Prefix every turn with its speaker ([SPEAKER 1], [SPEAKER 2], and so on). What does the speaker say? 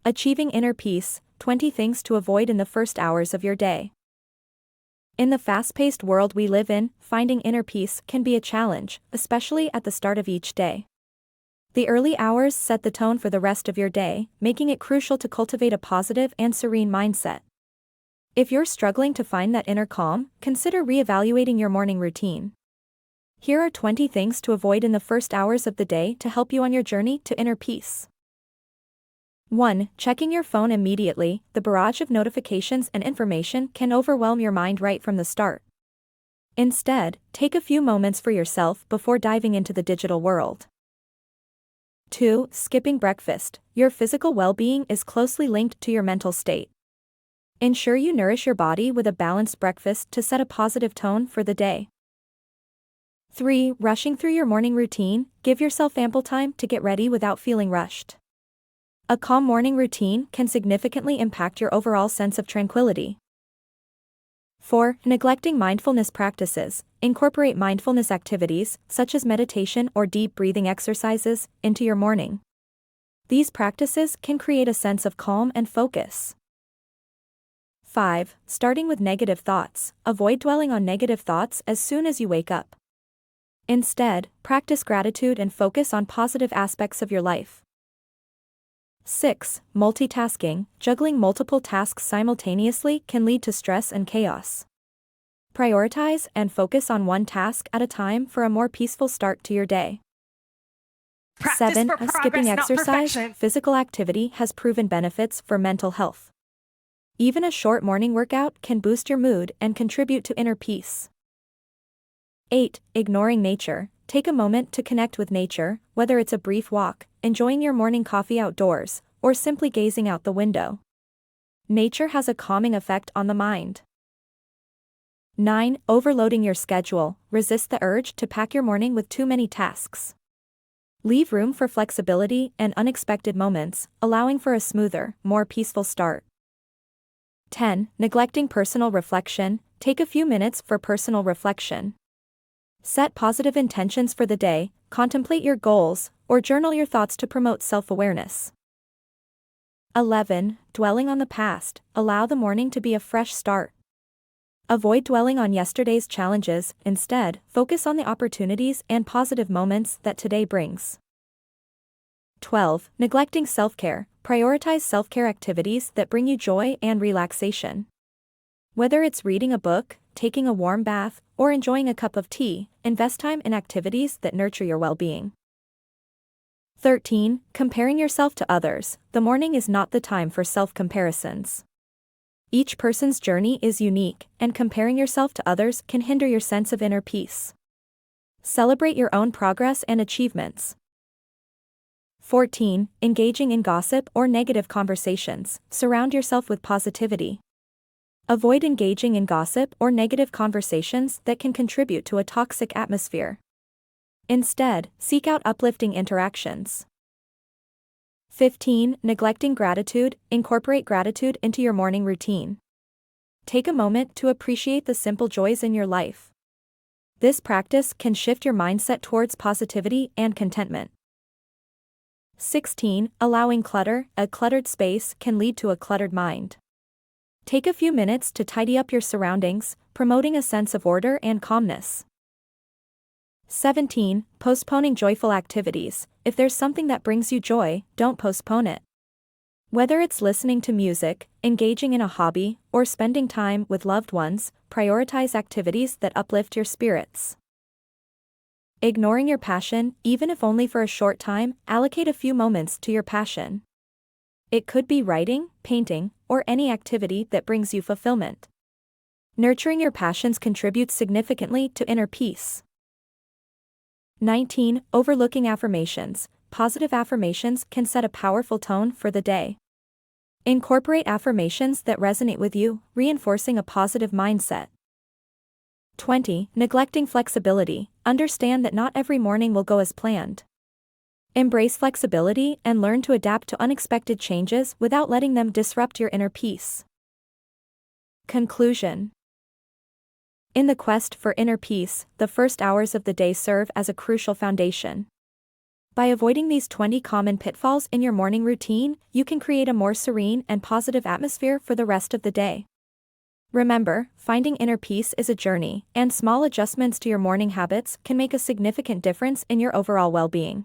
[SPEAKER 1] Achieving inner peace, 20 things to avoid in the first hours of your day. In the fast-paced world we live in, finding inner peace can be a challenge, especially at the start of each day. The early hours set the tone for the rest of your day, making it crucial to cultivate a positive and serene mindset. If you're struggling to find that inner calm, consider reevaluating your morning routine. Here are 20 things to avoid in the first hours of the day to help you on your journey to inner peace. 1. Checking your phone immediately. The barrage of notifications and information can overwhelm your mind right from the start. Instead, take a few moments for yourself before diving into the digital world. 2. Skipping breakfast. Your physical well-being is closely linked to your mental state. Ensure you nourish your body with a balanced breakfast to set a positive tone for the day. 3. Rushing through your morning routine. Give yourself ample time to get ready without feeling rushed. A calm morning routine can significantly impact your overall sense of tranquility. 4. Neglecting mindfulness practices. Incorporate mindfulness activities, such as meditation or deep breathing exercises, into your morning. These practices can create a sense of calm and focus. 5. Starting with negative thoughts. Avoid dwelling on negative thoughts as soon as you wake up. Instead, practice gratitude and focus on positive aspects of your life. 6. Multitasking. Juggling multiple tasks simultaneously can lead to stress and chaos. Prioritize and focus on one task at a time for a more peaceful start to your day. 7. Skipping exercise. Physical activity has proven benefits for mental health. Even a short morning workout can boost your mood and contribute to inner peace. 8. Ignoring nature. Take a moment to connect with nature, whether it's a brief walk, enjoying your morning coffee outdoors, or simply gazing out the window. Nature has a calming effect on the mind. 9. Overloading your schedule. Resist the urge to pack your morning with too many tasks. Leave room for flexibility and unexpected moments, allowing for a smoother, more peaceful start. 10. Neglecting personal reflection. Take a few minutes for personal reflection. Set positive intentions for the day, contemplate your goals, or journal your thoughts to promote self-awareness. 11. Dwelling on the past. Allow the morning to be a fresh start. Avoid dwelling on yesterday's challenges, instead, focus on the opportunities and positive moments that today brings. 12. Neglecting self-care. Prioritize self-care activities that bring you joy and relaxation. Whether it's reading a book, taking a warm bath, or enjoying a cup of tea, invest time in activities that nurture your well-being. 13. Comparing yourself to others. The morning is not the time for self-comparisons. Each person's journey is unique, and comparing yourself to others can hinder your sense of inner peace. Celebrate your own progress and achievements. 14. Engaging in gossip or negative conversations. Surround yourself with positivity. Avoid engaging in gossip or negative conversations that can contribute to a toxic atmosphere. Instead, seek out uplifting interactions. 15. Neglecting gratitude. Incorporate gratitude into your morning routine. Take a moment to appreciate the simple joys in your life. This practice can shift your mindset towards positivity and contentment. 16. Allowing clutter. A cluttered space can lead to a cluttered mind. Take a few minutes to tidy up your surroundings, promoting a sense of order and calmness. 17. Postponing joyful activities. If there's something that brings you joy, don't postpone it. Whether it's listening to music, engaging in a hobby, or spending time with loved ones, prioritize activities that uplift your spirits. Ignoring your passion, even if only for a short time, allocate a few moments to your passion. It could be writing, painting, or any activity that brings you fulfillment. Nurturing your passions contributes significantly to inner peace. 19. Overlooking affirmations. Positive affirmations can set a powerful tone for the day. Incorporate affirmations that resonate with you, reinforcing a positive mindset. 20. Neglecting flexibility. Understand that not every morning will go as planned. Embrace flexibility and learn to adapt to unexpected changes without letting them disrupt your inner peace. Conclusion. In the quest for inner peace, the first hours of the day serve as a crucial foundation. By avoiding these 20 common pitfalls in your morning routine, you can create a more serene and positive atmosphere for the rest of the day. Remember, finding inner peace is a journey, and small adjustments to your morning habits can make a significant difference in your overall well-being.